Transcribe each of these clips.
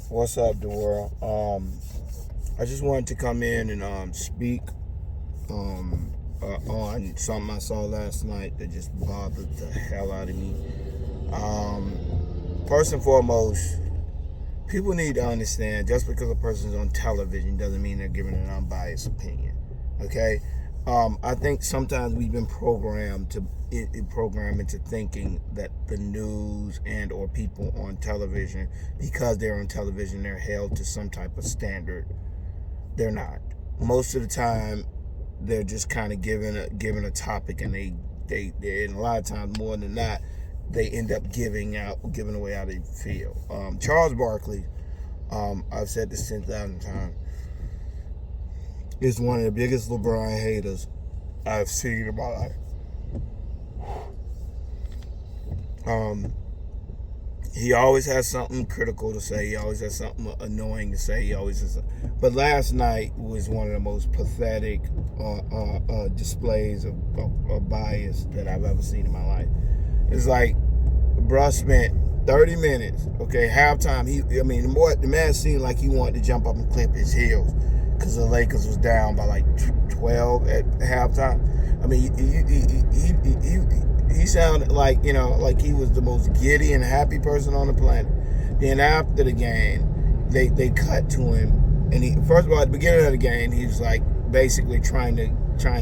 What's up, the world? I just wanted to come in and speak on something I saw last night that just bothered the hell out of me. First and foremost, people need to understand just because a person's on television doesn't mean they're giving an unbiased opinion. Okay? I think sometimes we've been programmed into thinking that the news and or people on television, because they're on television, they're held to some type of standard. They're not. Most of the time, they're just kind of given a topic, and they and a lot of times more than that, they end up giving away how they feel. Charles Barkley, I've said this 10,000 times, is one of the biggest LeBron haters I've seen in my life. He always has something critical to say. He always has something annoying to say. But last night was one of the most pathetic displays of bias that I've ever seen in my life. It's like, bruh spent 30 minutes, okay, halftime. The man seemed like he wanted to jump up and clip his heels because the Lakers was down by like 12 at halftime. I mean, he sounded like, like he was the most giddy and happy person on the planet. Then after the game, they cut to him, and first of all, at the beginning of the game, he was like basically trying to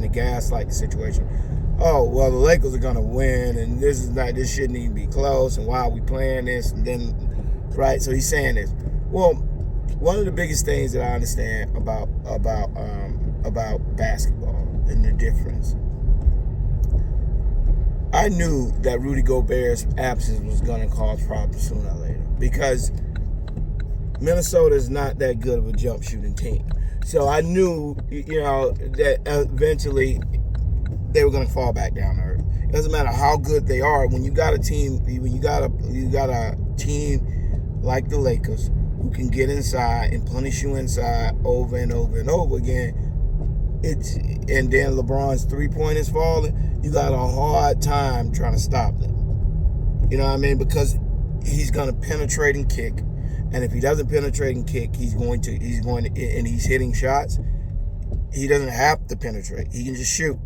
gaslight the situation. Oh, well, the Lakers are gonna win, and this shouldn't even be close, and why are we playing this? And then, right? So he's saying this. Well, one of the biggest things that I understand about basketball and the difference, I knew that Rudy Gobert's absence was going to cause problems sooner or later, because Minnesota is not that good of a jump shooting team. So I knew, that eventually they were going to fall back down to earth. It doesn't matter how good they are. When you got a team like the Lakers who can get inside and punish you inside over and over and over again, and then LeBron's three-pointers falling, you got a hard time trying to stop them. You know what I mean? Because he's going to penetrate and kick, and if he doesn't penetrate and kick, he's going to, and he's hitting shots. He doesn't have to penetrate. He can just shoot.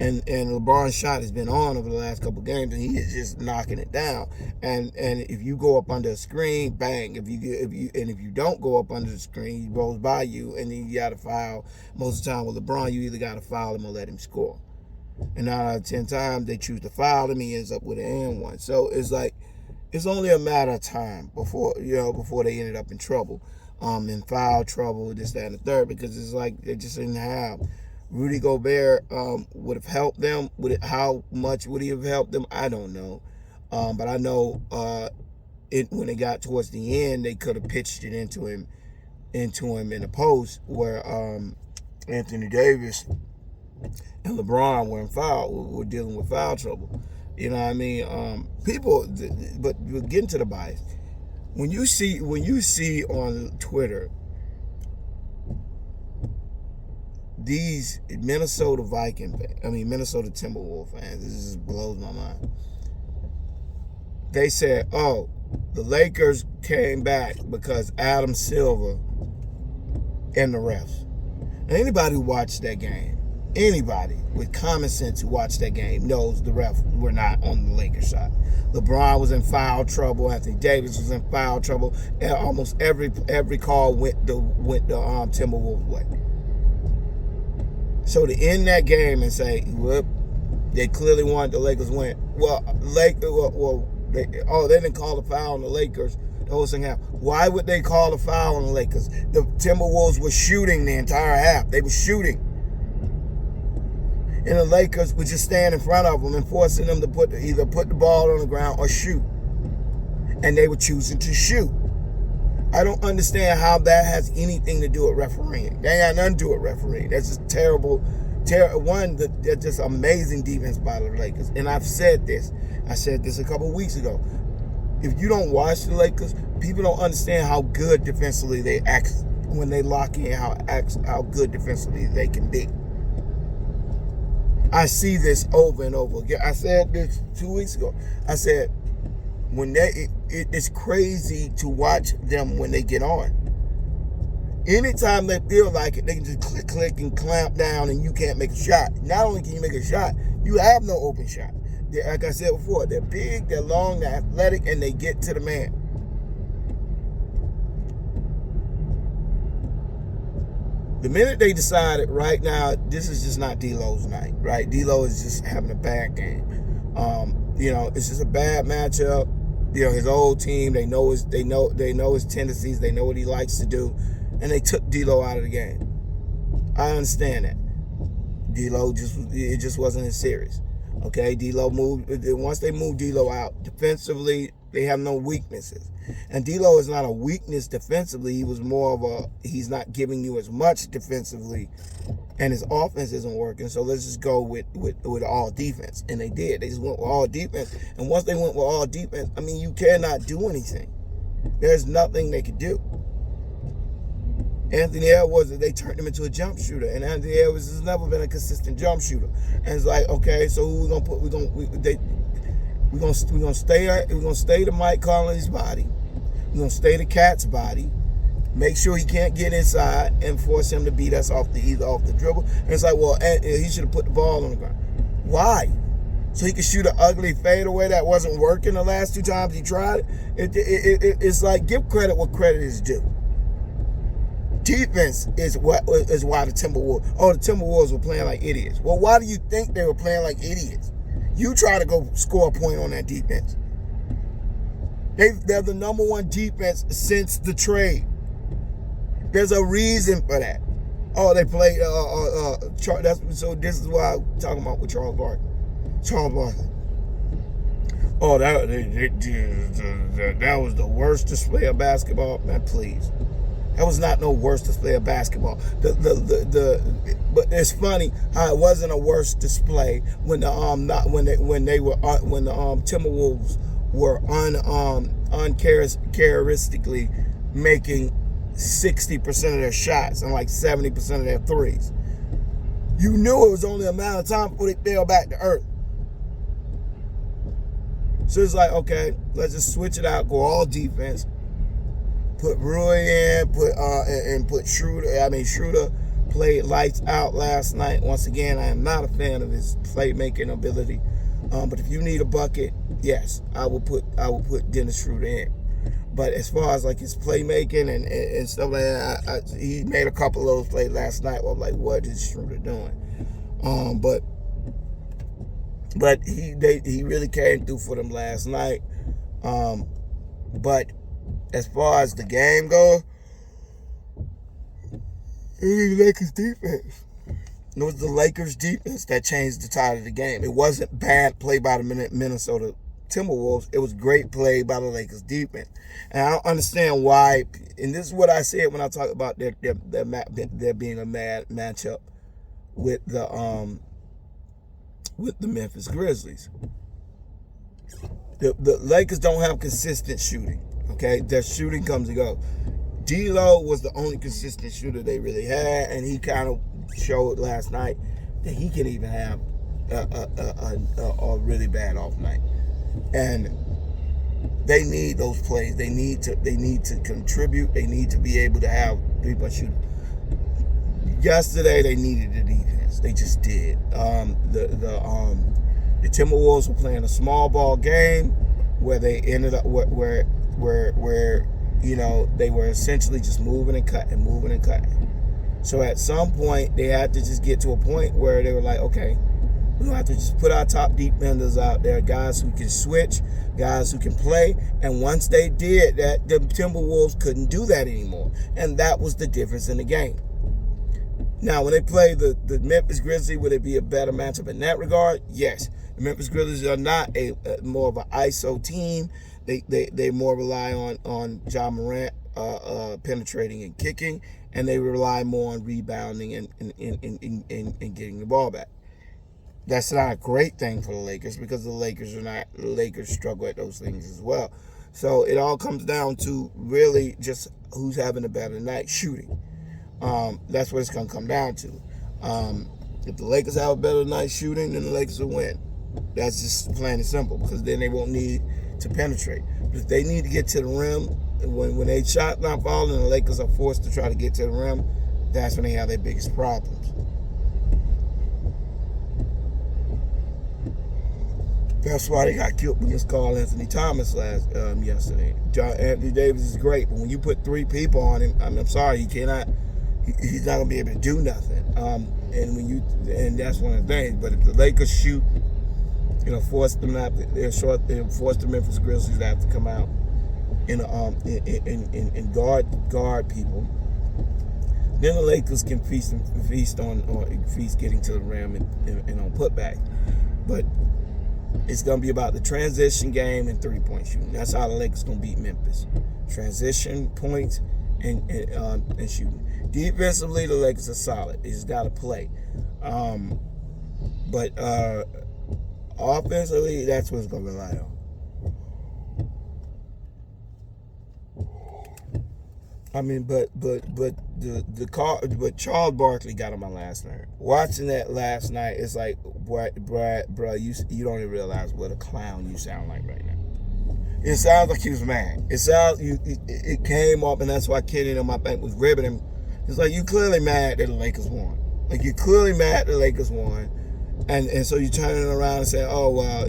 And LeBron's shot has been on over the last couple games, and he is just knocking it down. And if you go up under a screen, bang. If you don't go up under the screen, he rolls by you, and then you got to foul. Most of the time with LeBron, you either got to foul him or let him score. And 9 out of 10 times they choose to foul him, he ends up with an and one. So it's like, it's only a matter of time before they ended up in trouble, in foul trouble, this, that, and the third, because it's like they just didn't have. Rudy Gobert would have helped them. How much would he have helped them? I don't know. But I know when it got towards the end, they could have pitched it into him in the post where Anthony Davis and LeBron were dealing with foul trouble. You know what I mean? But getting to the bias. When you see on Twitter these Minnesota Timberwolves fans, this just blows my mind. They said, oh, the Lakers came back because Adam Silver and the refs. And anybody who watched that game, anybody with common sense who watched that game knows the refs were not on the Lakers side. LeBron was in foul trouble. Anthony Davis was in foul trouble. And almost every call went the Timberwolves' way. So to end that game and say, whoop, they clearly wanted the Lakers win. Well, they didn't call a foul on the Lakers. The whole thing happened. Why would they call a foul on the Lakers? The Timberwolves were shooting the entire half. They were shooting. And the Lakers would just stand in front of them and forcing them to either put the ball on the ground or shoot. And they were choosing to shoot. I don't understand how that has anything to do with refereeing. They ain't got nothing to do with refereeing. That's just terrible. That's just amazing defense by the Lakers. And I've said this. I said this a couple weeks ago. If you don't watch the Lakers, people don't understand how good defensively they act when they lock in, how good defensively they can be. I see this over and over again. I said this 2 weeks ago. I said, when it's crazy to watch them when they get on. Anytime they feel like it, they can just click and clamp down, and you can't make a shot. Not only can you make a shot, you have no open shot. Like I said before, they're big, they're long, they're athletic, and they get to the man. The minute they decided right now, this is just not D'Lo's night, right? D'Lo is just having a bad game. It's just a bad matchup. His old team, they know his tendencies, they know what he likes to do, and they took D'Lo out of the game. I understand that. D'Lo it just wasn't as serious. Okay, D'Lo moved. Once they moved D'Lo out defensively, they have no weaknesses. And D'Lo is not a weakness defensively. He was more of he's not giving you as much defensively, and his offense isn't working. So let's just go with all defense. And they did. They just went with all defense. And once they went with all defense, I mean, you cannot do anything. There's nothing they could do. Anthony Edwards, they turned him into a jump shooter, and Anthony Edwards has never been a consistent jump shooter. And it's like, okay, so who we gonna put? We're gonna stay to Mike Conley's body. We're gonna stay to Cat's body. Make sure he can't get inside and force him to beat us either off the dribble. And it's like, well, he should have put the ball on the ground. Why? So he could shoot an ugly fadeaway that wasn't working the last 2 times he tried it. It's like, give credit what credit is due. Defense is why the Timberwolves were playing like idiots. Well, why do you think they were playing like idiots? You try to go score a point on that defense. They're the number 1 defense since the trade. There's a reason for that. Oh, they played. So this is why I'm talking about with Charles Barkley. Charles Barkley. Oh, that was the worst display of basketball. Man, please. That was not no worst display of basketball. But it's funny how it wasn't a worse display when the Timberwolves were uncharacteristically making 60% of their shots and like 70% of their threes. You knew it was only a matter of time before they fell back to earth. So it's like, okay, let's just switch it out, go all defense. Put Rui in, put Schroeder. Schroeder played lights out last night. Once again, I am not a fan of his playmaking ability. But if you need a bucket, yes, I will put Dennis Schroeder in. But as far as like his playmaking and stuff like that, he made a couple of those plays last night where I'm like, what is Schroeder doing? But he really came through for them last night. But as far as the game goes, it was the Lakers defense. It was the Lakers defense that changed the tide of the game. It wasn't bad play by the Minnesota Timberwolves. It was great play by the Lakers defense. And I don't understand why, and this is what I said when I talk about there being a mad matchup with the Memphis Grizzlies. The Lakers don't have consistent shooting. Okay, their shooting comes and goes. D'Lo was the only consistent shooter they really had, and he kind of showed last night that he can even have a really bad off night. And they need those plays. They need to contribute. They need to be able to have 3-point shooting. Yesterday they needed the defense. They just did. The Timberwolves were playing a small ball game where they ended up where they were essentially just moving and cutting. So at some point they had to just get to a point where they were like, okay, we're going to have to just put our top defenders out there, guys who can switch, guys who can play. And once they did that, the Timberwolves couldn't do that anymore. And that was the difference in the game. Now, when they play the Memphis Grizzlies, would it be a better matchup in that regard? Yes. The Memphis Grizzlies are not a more of an ISO team. They more rely on Ja Morant penetrating and kicking, and they rely more on rebounding and getting the ball back. That's not a great thing for the Lakers because the Lakers struggle at those things as well. So it all comes down to really just who's having a better night shooting. That's what it's going to come down to. If the Lakers have a better night shooting, then the Lakers will win. That's just plain and simple because then they won't need to penetrate. But if they need to get to the rim, when they shot not falling, the Lakers are forced to try to get to the rim, that's when they have their biggest problems. That's why they got killed against Karl Anthony Towns yesterday. Anthony Davis is great, but when you put 3 people on him, I'm sorry, he's not gonna be able to do nothing. And that's one of the things. But if the Lakers shoot, force the Memphis Grizzlies to have to come out and guard people. Then the Lakers can feast getting to the rim and on putback. But it's going to be about the transition game and 3-point shooting. That's how the Lakers going to beat Memphis. Transition, points, and shooting. Defensively, the Lakers are solid. They just got to play. But offensively, that's what it's going to rely on. I mean, but Charles Barkley got on my last nerve. Watching that last night, it's like, bro, you don't even realize what a clown you sound like right now. It sounds like he was mad. It came up, and that's why Kenny and I think was ribbing him. It's like, you clearly mad that the Lakers won. Like, you clearly mad that the Lakers won, and so you turn it around and say, oh well,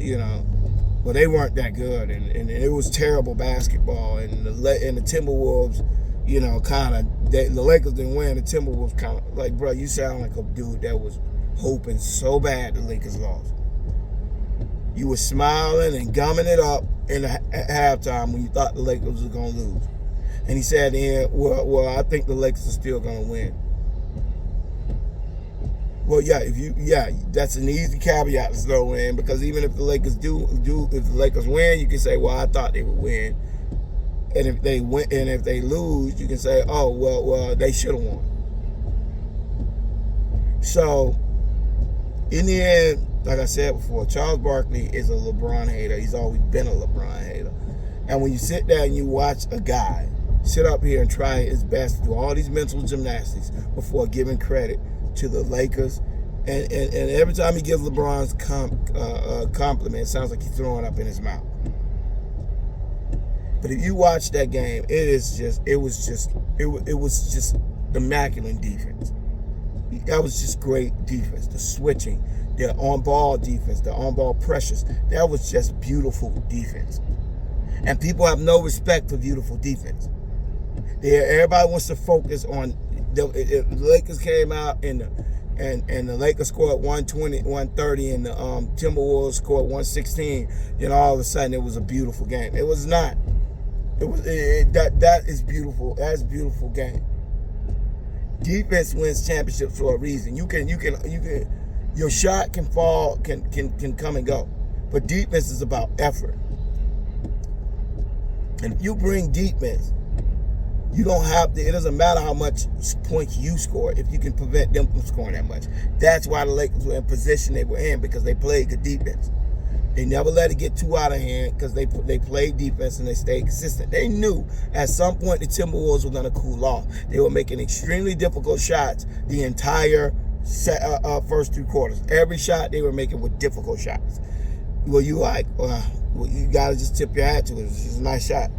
well they weren't that good, and it was terrible basketball, and the Timberwolves. The Lakers didn't win. The Timberwolves kind of like, bro, you sound like a dude that was hoping so bad the Lakers lost. You were smiling and gumming it up in at halftime when you thought the Lakers were going to lose. And he said, well, I think the Lakers are still going to win. Well, that's an easy caveat to throw in, because even if the Lakers if the Lakers win, you can say, well, I thought they would win. And if they win, and if they lose, you can say, "Oh, well, they should have won." So, in the end, like I said before, Charles Barkley is a LeBron hater. He's always been a LeBron hater. And when you sit there and you watch a guy sit up here and try his best to do all these mental gymnastics before giving credit to the Lakers, and every time he gives LeBron's compliment, it sounds like he's throwing up in his mouth. But if you watch that game, it was just immaculate defense. That was just great defense. The switching, the on-ball defense, the on-ball pressures. That was just beautiful defense. And people have no respect for beautiful defense. Everybody wants to focus on the Lakers came out and the Lakers scored 120, 130, and the Timberwolves scored 116. Then all of a sudden it was a beautiful game. It was not. That is beautiful. That's a beautiful game. Defense wins championships for a reason. You can your shot can fall, can come and go. But defense is about effort. And if you bring defense, you don't have to, it doesn't matter how much points you score if you can prevent them from scoring that much. That's why the Lakers were in position they were in, because they played good defense. They never let it get too out of hand because they played defense and they stayed consistent. They knew at some point the Timberwolves were going to cool off. They were making extremely difficult shots the entire first 2 quarters. Every shot they were making were difficult shots. Well, you got to just tip your hat to it. It's just a nice shot.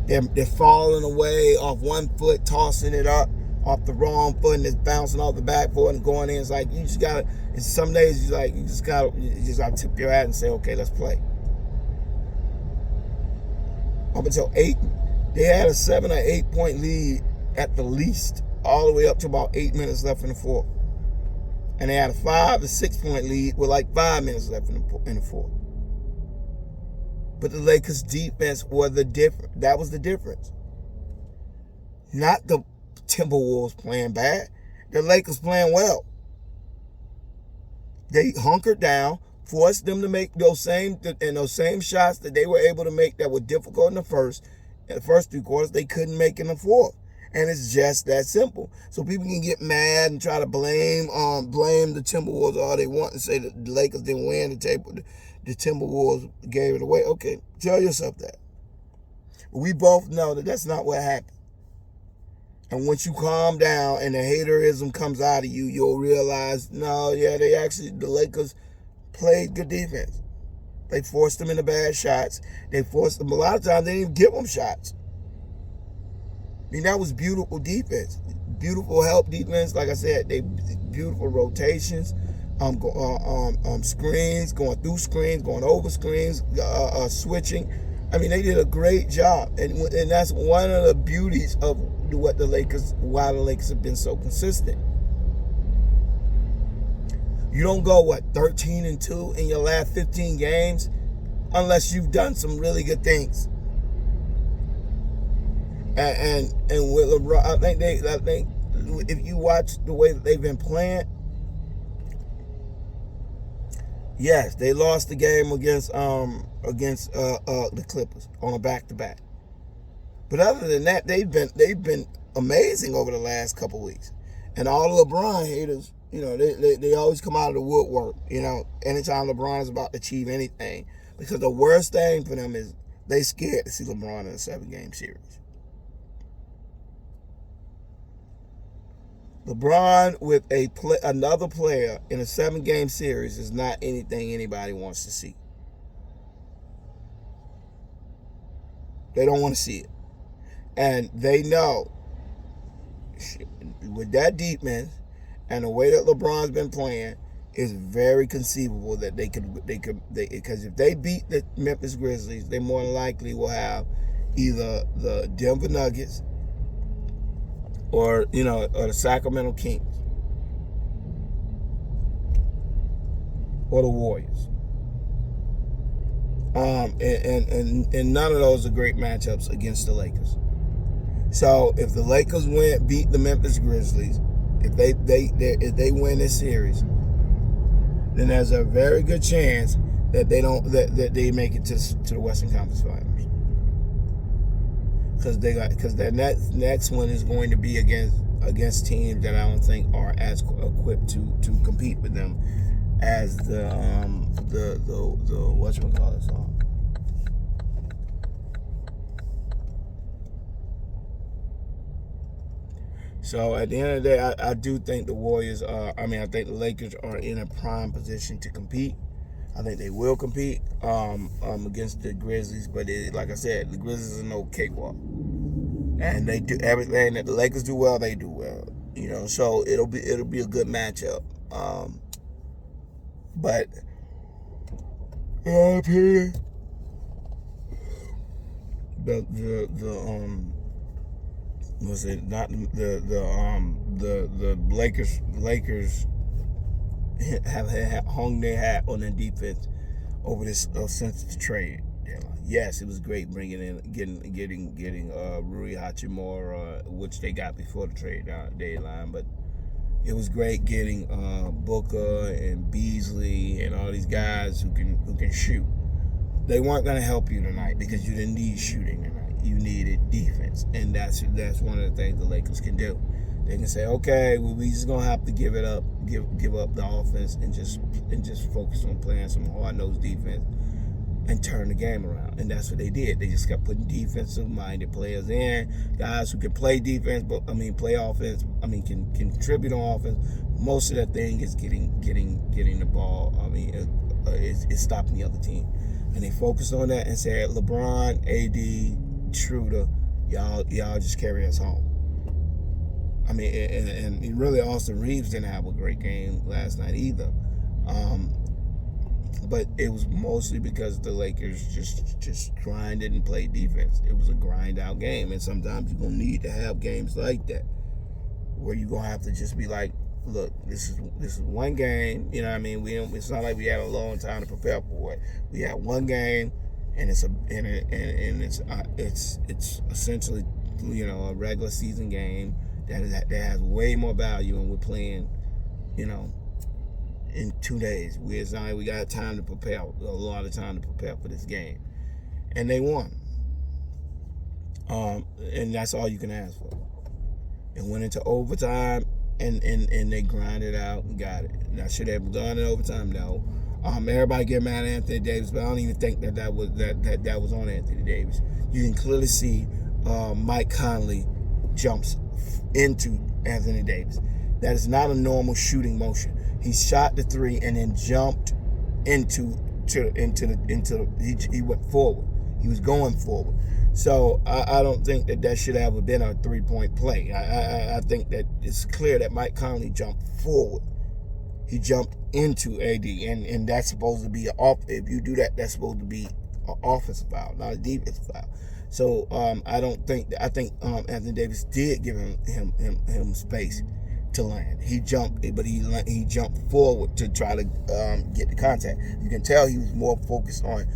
They're falling away off one foot, tossing it up off the wrong foot, and it's bouncing off the backboard and going in. It's like you just gotta. And some days you just gotta tip your hat and say, okay, let's play. Up until 8, they had a 7 or 8 point lead at the least, all the way up to about 8 minutes left in the fourth, and they had a 5 to 6 point lead with like 5 minutes left in the fourth. But the Lakers' defense was that was the difference. Not the Timberwolves playing bad. The Lakers playing well. They hunkered down, forced them to make those same shots that they were able to make that were difficult in the first 3 quarters, they couldn't make in the fourth. And it's just that simple. So people can get mad and try to blame the Timberwolves all they want and say that the Lakers didn't win the Timberwolves gave it away. Okay, tell yourself that. We both know that that's not what happened. And once you calm down and the haterism comes out of you, you'll realize, the Lakers played good defense. They forced them into bad shots. They forced them, a lot of times they didn't even give them shots. I mean, that was beautiful defense. Beautiful help defense. Like I said, they beautiful rotations, screens, going through screens, going over screens, switching. I mean, they did a great job, and that's one of the beauties of why the Lakers have been so consistent. You don't go 13-2 in your last 15 games, unless you've done some really good things. And with LeBron, I think if you watch the way that they've been playing, yes, they lost the game against the Clippers on a back-to-back. But other than that, they've been amazing over the last couple weeks. And all the LeBron haters, they always come out of the woodwork, anytime LeBron is about to achieve anything. Because the worst thing for them is they scared to see LeBron in a 7-game series. LeBron with another player in a 7-game series is not anything anybody wants to see. They don't want to see it. And they know with that defense and the way that LeBron's been playing, it's very conceivable that they could because if they beat the Memphis Grizzlies, they more than likely will have either the Denver Nuggets or the Sacramento Kings or the Warriors. And none of those are great matchups against the Lakers. So if the Lakers beat the Memphis Grizzlies, if they win this series, then there's a very good chance that they make it to the Western Conference Finals. Because their next one is going to be against teams that I don't think are as equipped to compete with them as the whatchamacallit song. So at the end of the day, I do think the Warriors I think the Lakers are in a prime position to compete. I think they will compete against the Grizzlies, but like I said, the Grizzlies are no cakewalk, and they do everything that the Lakers do well. They do well, So it'll be a good matchup. But in my opinion, the Lakers have hung their hat on their defense over this since the trade deadline. Yes, it was great bringing in getting Rui Hachimura, which they got before the trade deadline, but it was great getting Booker and Beasley and all these guys who can shoot. They weren't going to help you tonight because you didn't need shooting tonight. You needed defense, and that's one of the things the Lakers can do. They can say, okay, well, we just gonna have to give up the offense and just focus on playing some hard-nosed defense and turn the game around. And that's what they did. They just kept putting defensive-minded players in, guys who can play defense, play offense. Can contribute on offense. Most of that thing is getting the ball. It's stopping the other team. And they focused on that and said, LeBron, AD, Schroeder, y'all just carry us home. And really Austin Reeves didn't have a great game last night either. But it was mostly because the Lakers just grinded and played defense. It was a grind out game, and sometimes you're gonna need to have games like that where you're gonna have to just be like, look, this is one game. It's not like we had a long time to prepare for it. We had one game, and it's essentially a regular season game that has way more value, and we're playing in 2 days. It's not like we got time to prepare, a lot of time to prepare for this game, and they won. And that's all you can ask for. It went into overtime, and they grinded out and got it. Now, should they have gone in overtime? No. Everybody get mad at Anthony Davis, but I don't even think that was on Anthony Davis. You can clearly see Mike Conley jumps into Anthony Davis. That is not a normal shooting motion. He shot the three and then jumped into he went forward. He was going forward. So I don't think that should have been a 3-point play. I think that it's clear that Mike Conley jumped forward. He jumped into AD, and that's supposed to be an off. If you do that, that's supposed to be an offensive foul, not a defensive foul. So I think Anthony Davis did give him space to land. He jumped, but he jumped forward to try to get the contact. You can tell he was more focused on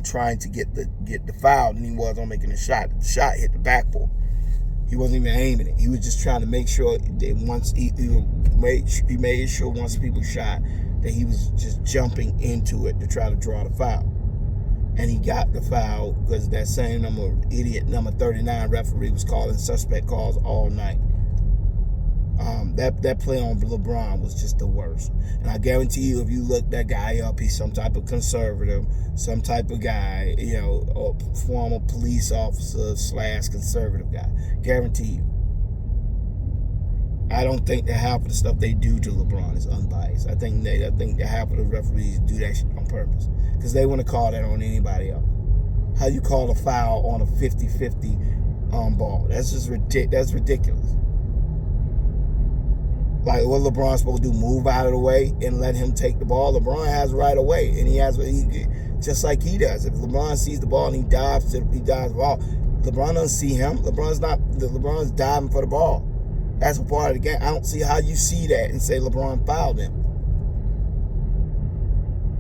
trying to get the foul than he was on making the shot. The shot hit the backboard. He wasn't even aiming it. He was just trying to make sure that once he made sure once people shot that he was just jumping into it to try to draw the foul. And he got the foul because that same number 39 referee was calling suspect calls all night. That play on LeBron was just the worst. And I guarantee you, if you look that guy up, he's some type of conservative, some type of guy, a former police officer / conservative guy. Guarantee you. I don't think that half of the stuff they do to LeBron is unbiased. I think that half of the referees do that shit on purpose because they want to call that on anybody else. How you call a foul on a 50-50 ball? That's just that's ridiculous. Like, what LeBron's supposed to do? Move out of the way and let him take the ball? LeBron has right of way, and just like he does. If LeBron sees the ball and he dives the ball, LeBron doesn't see him. LeBron's diving for the ball. That's a part of the game. I don't see how you see that and say LeBron fouled him.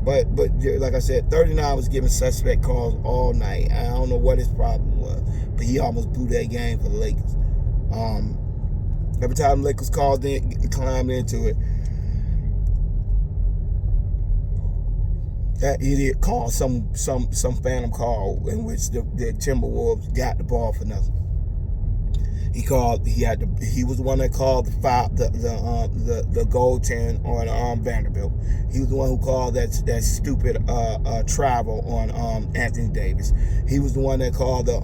But like I said, 39 was giving suspect calls all night. I don't know what his problem was, but he almost blew that game for the Lakers. Every time the Lakers climbed into it, that idiot called some phantom call in which the Timberwolves got the ball for nothing. He was the one that called the foul, the goaltend on Vanderbilt. He was the one who called that stupid travel on Anthony Davis. He was the one that called the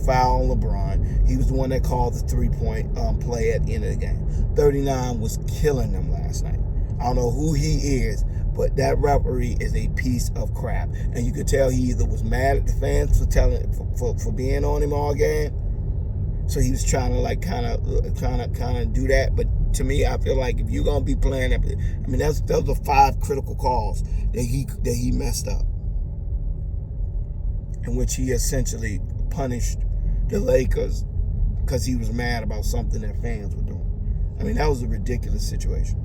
foul on LeBron. He was the one that called the 3-point play at the end of the game. 39 was killing them last night. I don't know who he is, but that referee is a piece of crap. And you could tell he either was mad at the fans for being on him all game. So he was trying to kind of do that. But to me, I feel like if you're gonna be playing that, I mean, those are 5 critical calls that he messed up, in which he essentially punished the Lakers because he was mad about something that fans were doing. I mean, that was a ridiculous situation.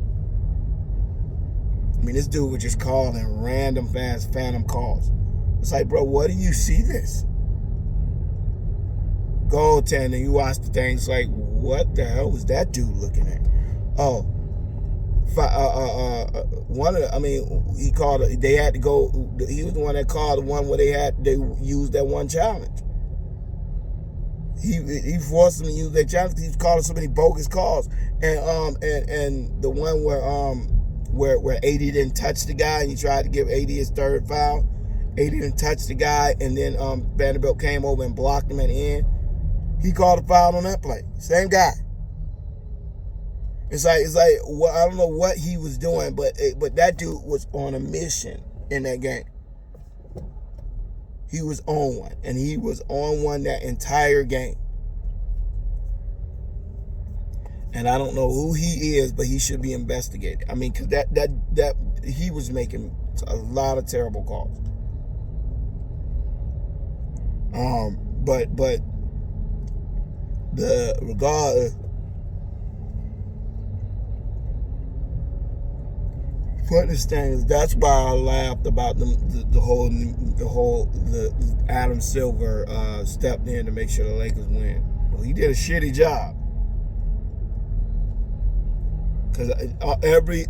I mean, this dude was just calling random phantom calls. It's like, bro, what do you see this? Goaltending, you watch the things like, what the hell was that dude looking at? Oh, he called. They had to go. He was the one that called the one where they used that one challenge. He forced them to use that challenge because he was calling so many bogus calls, and the one where AD didn't touch the guy and he tried to give AD his 3rd foul. AD didn't touch the guy, and then Vanderbilt came over and blocked him at the end. He called a foul on that play. Same guy. It's like well, I don't know what he was doing, but that dude was on a mission in that game. He was on one, and he was on one that entire game. And I don't know who he is, but he should be investigated. I mean, because that he was making a lot of terrible calls. But the regard. Funniest thing is that's why I laughed about the whole Adam Silver stepped in to make sure the Lakers win. Well, he did a shitty job because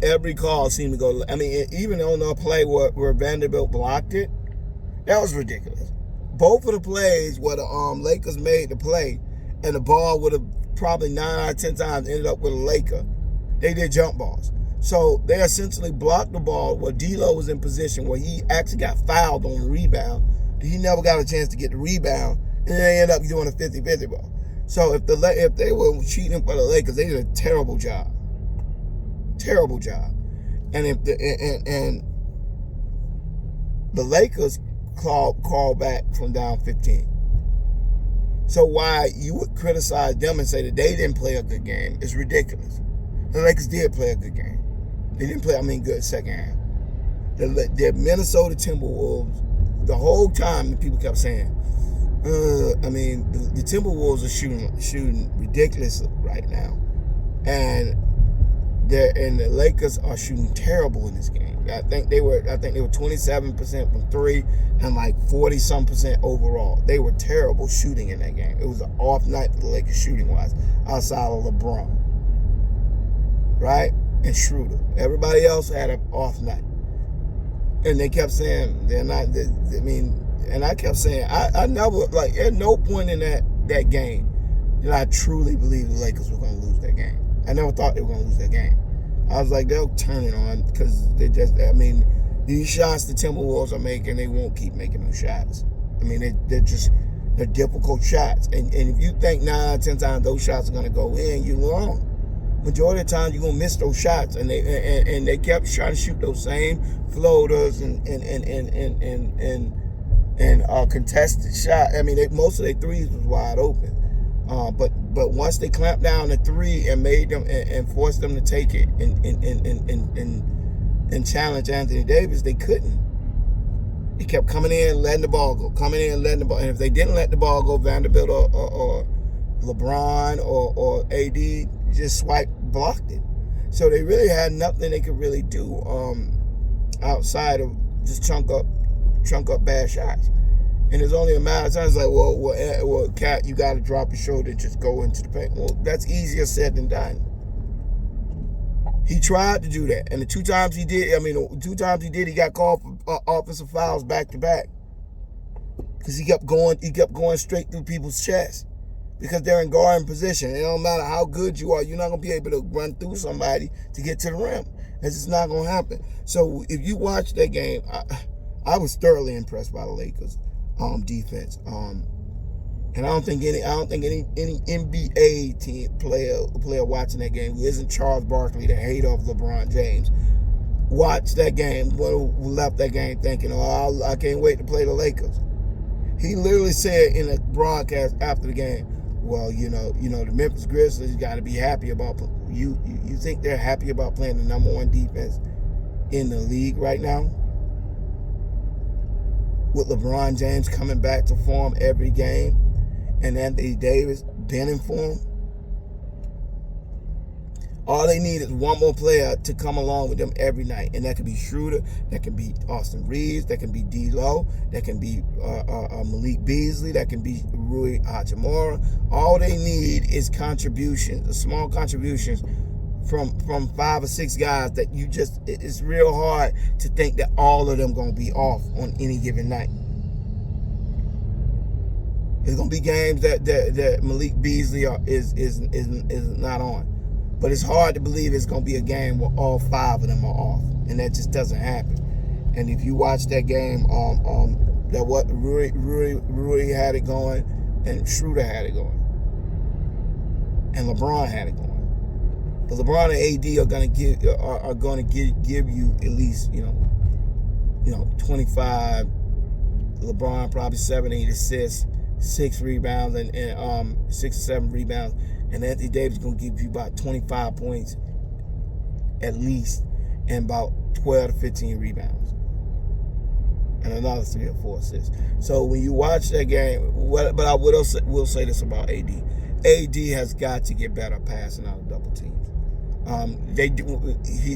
every call seemed to go. I mean, even on the play where Vanderbilt blocked it, that was ridiculous. Both of the plays where the Lakers made the play, and the ball would have probably 9 out of 10 times ended up with a Laker. They did jump balls. So they essentially blocked the ball where D'Lo was in position where he actually got fouled on the rebound. He never got a chance to get the rebound, and then they ended up doing a 50-50 ball. So if they were cheating for the Lakers, they did a terrible job. Terrible job. And The Lakers called back from down 15. So why you would criticize them and say that they didn't play a good game is ridiculous. The Lakers did play a good game. They didn't play, good second half. The Minnesota Timberwolves, the whole time the people kept saying, the Timberwolves are shooting ridiculous right now. And the Lakers are shooting terrible in this game. I think they were 27% from three and like 40-some% overall. They were terrible shooting in that game. It was an off night for the Lakers shooting wise, outside of LeBron, right, and Schroeder. Everybody else had an off night, and they kept saying they're not. And I kept saying I never, like, at no point in that game did I truly believe the Lakers were going to lose that game. I never thought they were going to lose that game. I was like, they'll turn it on because these shots the Timberwolves are making, they won't keep making those shots. They're difficult shots. And if you think 9 out of 10 times those shots are going to go in, you're wrong. Majority of the time you're going to miss those shots. And they kept trying to shoot those same floaters and contested shots. Most of their threes was wide open. But once they clamped down the three and made them and forced them to take it and challenge Anthony Davis, they couldn't. They kept coming in, letting the ball go, And if they didn't let the ball go, Vanderbilt or LeBron or AD just blocked it. So they really had nothing they could really do outside of just chunk up bad shots. And it's only a matter of time. It's like, well, Cat, you got to drop your shoulder and just go into the paint. Well, that's easier said than done. He tried to do that, and the two times he did, he got called for offensive fouls back to back because he kept going straight through people's chests because they're in guarding position. It don't matter how good you are, you're not gonna be able to run through somebody to get to the rim. It's just not gonna happen. So if you watch that game, I was thoroughly impressed by the Lakers. Defense. And I don't think any NBA team player watching that game who isn't Charles Barkley, the hater of LeBron James, watched that game, left that game thinking, I can't wait to play the Lakers. He literally said in a broadcast after the game, well, the Memphis Grizzlies got to be happy about you think they're happy about playing the number one defense in the league right now? With LeBron James coming back to form every game and Anthony Davis been in form, all they need is one more player to come along with them every night. And that could be Schroeder, that can be Austin Reeves, that can be D'Lo, that can be Malik Beasley, that can be Rui Hachimura. All they need is contributions, small contributions from 5 or 6 guys that it's real hard to think that all of them going to be off on any given night. There's going to be games that Malik Beasley is not on. But it's hard to believe it's going to be a game where all 5 of them are off. And that just doesn't happen. And if you watch that game, Rui had it going and Schroeder had it going. And LeBron had it going. But LeBron and AD are going to give you at least 25. LeBron probably 7-8 assists, 6 rebounds, and 6 or 7 rebounds. And Anthony Davis is going to give you about 25 points at least, and about 12 to 15 rebounds, and another 3 or 4 assists. So when you watch that game, but I will say this about AD. AD has got to get better passing out of double teams.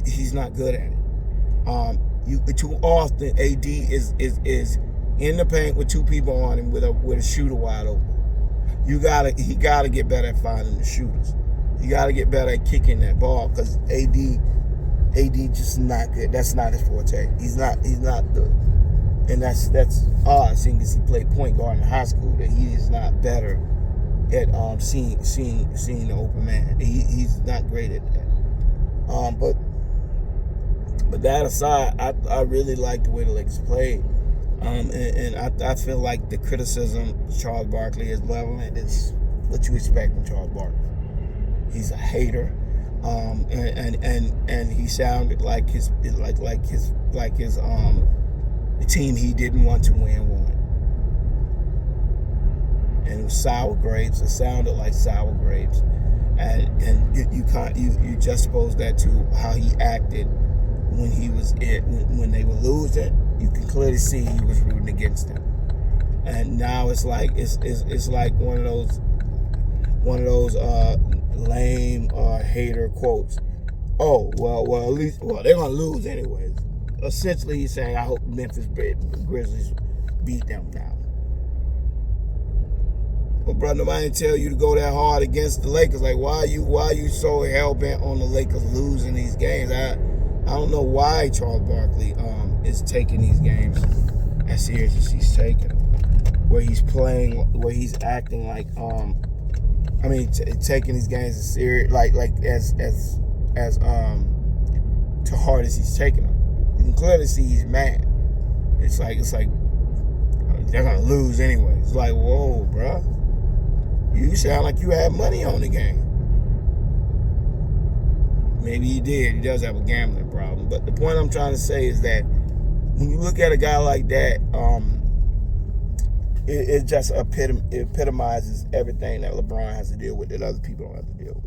He's not good at it. Too often AD is in the paint with 2 people on him with a shooter wide open. He gotta get better at finding the shooters. He gotta get better at kicking that ball because AD just not good. That's not his forte. He's not the, and that's odd seeing as he played point guard in high school that he is not better at seeing the open man. He's not great at that. But that aside, I really like the way the Lakers played. And I feel like the criticism Charles Barkley is leveling is what you expect from Charles Barkley. He's a hater, and he sounded like his The team he didn't want to win won. And it was sour grapes. It sounded like sour grapes. And you juxtapose that to how he acted when they were losing. You can clearly see he was rooting against them. And now it's like one of those lame hater quotes. Oh, well, at least they're gonna lose anyways. Essentially, he's saying, I hope Memphis Grizzlies beat them now. Well, brother, nobody didn't tell you to go that hard against the Lakers. Like, why are you so hell bent on the Lakers losing these games? I don't know why Charles Barkley is taking these games as serious as he's taking them. Where he's playing, where he's acting like taking these games as serious, like as too hard as he's taking them. You can clearly see he's mad. It's like they're gonna lose anyway. It's like, whoa, bro. You sound like you had money on the game. Maybe he did. He does have a gambling problem. But the point I'm trying to say is that when you look at a guy like that, it just epitomizes everything that LeBron has to deal with that other people don't have to deal with.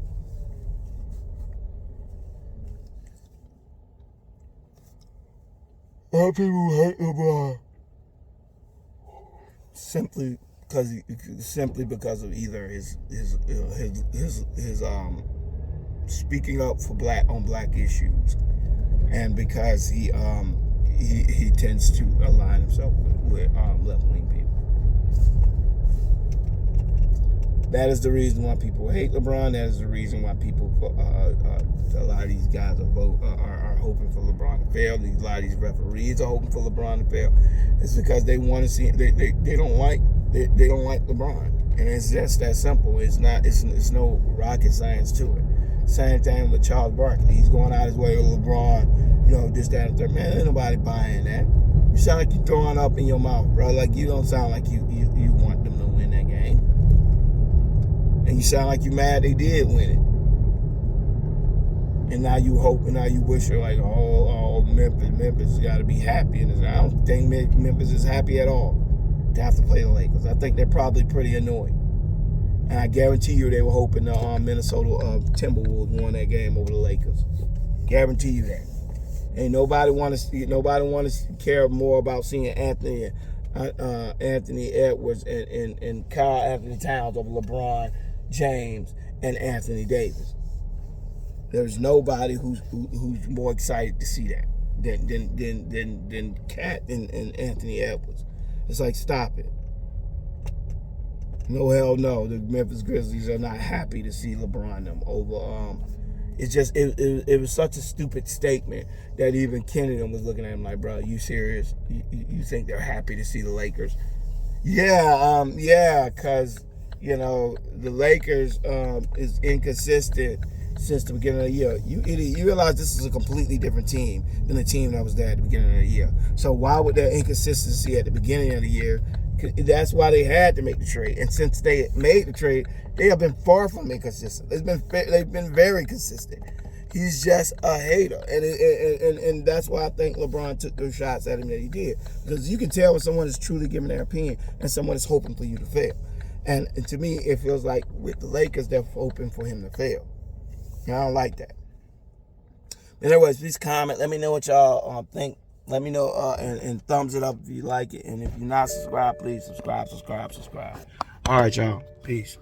A lot of people hate LeBron simply because of either his speaking up for black issues, and because he tends to align himself with left-wing people. That is the reason why people hate LeBron. That is the reason why people, a lot of these guys are hoping for LeBron to fail. A lot of these referees are hoping for LeBron to fail. It's because they want to see they don't like LeBron, and it's just that simple. It's no rocket science to it. Same thing with Charles Barkley. He's going out his way with LeBron, this, that, and third. Man, ain't nobody buying that. You sound like you're throwing up in your mouth, bro. Like, you don't sound like you want them to win that game. And you sound like you mad they did win it. And now you hope, and now you wish you're like, Memphis has got to be happy. And I don't think Memphis is happy at all to have to play the Lakers. I think they're probably pretty annoyed. And I guarantee you they were hoping the Minnesota Timberwolves won that game over the Lakers. Guarantee you that. Ain't nobody want to care more about seeing Anthony Edwards and Karl Anthony Towns over LeBron James and Anthony Davis. There's nobody who's more excited to see that than Cat and Anthony Edwards. It's like, stop it. No, hell no. The Memphis Grizzlies are not happy to see LeBron them over. It was such a stupid statement that even Kenny was looking at him like, bro, you serious? You think they're happy to see the Lakers? Yeah, because the Lakers is inconsistent since the beginning of the year. You idiot! You realize this is a completely different team than the team that was there at the beginning of the year. So why would there inconsistency at the beginning of the year? That's why they had to make the trade. And since they made the trade, they have been far from inconsistent. They've been very consistent. He's just a hater, and that's why I think LeBron took those shots at him that he did, because you can tell when someone is truly giving their opinion and someone is hoping for you to fail. And to me, it feels like with the Lakers, they're hoping for him to fail. And I don't like that. But anyways, please comment. Let me know what y'all think. Let me know and thumbs it up if you like it. And if you're not subscribed, please subscribe. All right, y'all. Peace.